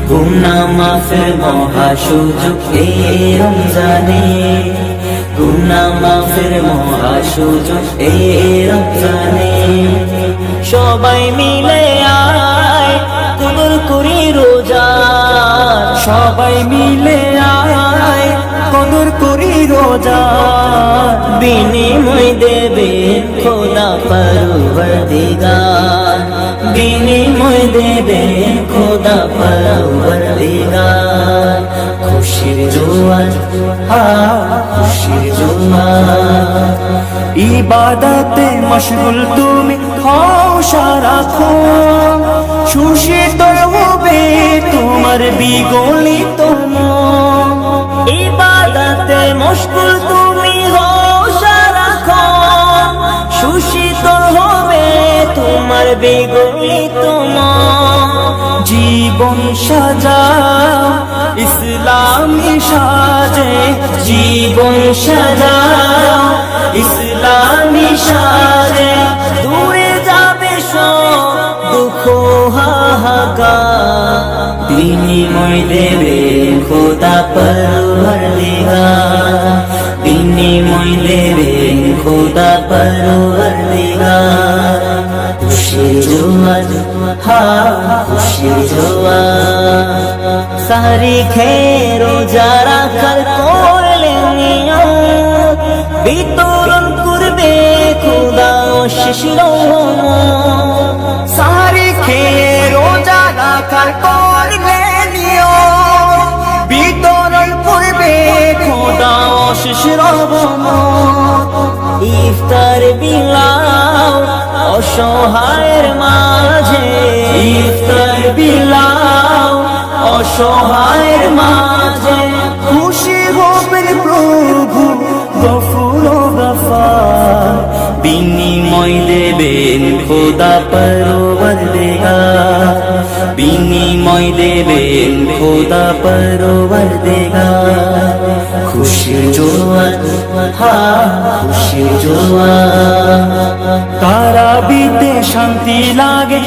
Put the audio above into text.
গুনাহ মাফের মহা সুযোগ এই রমজানে, গুনাহ মাফের মহা সুযোগ এই রমজানে। সবাই মিলে আয় কদর করি রোজা, সবাই মিলে আয় কদর করি রোজা। বিনিময় দেবে খোদা পরওয়ারদিগার, বিনিময় দেবে খোদা পরওয়ারদিগার। খুশির জোয়ার, খুশির জোয়ার। ইবাদতে মশগুল তুমি হও সারাক্ষণ, সুশীতল হবে তোমার বিগলিত মন। ইবাদতে মশগুল তুমি হও সারাক্ষণ, সুশীতল হবে তোমার বিগলিত মন। জীবন সাজাও ইসলামী সাজে, জীবন সাজাও ইসলামী সাজে। দূরে যাবে সব দুঃখ হাহাকার, বিনিময় দেবে খোদা পরওয়ারদিগার, বিনিময় দেবে খোদা পরওয়ারদিগার। খুশির জোয়ার, খুশির জোয়ার। সাহরি খেয়ে রোজা রাখার করলে নিয়ত, বিতরণ করবে খোদা অশেষ রহমত। সাহরি খেয়ে রোজা রাখার করলে নিয়ত, বিতরণ করবে খোদা অশেষ রহমত। ইফতার বিলাও অসহায়ের মাঝে, ইফতার বিলাও অসহায়ের মাঝে। খুশি হবেন প্রভু গফুর গফার, বিনিময় দেবেন খোদা পরওয়ারদিগার, বিনিময় দেবেন খোদা পরওয়ারদিগার। খুশির জোয়ার, খুশির জোয়ার। তারাবিতে শান্তি লাগে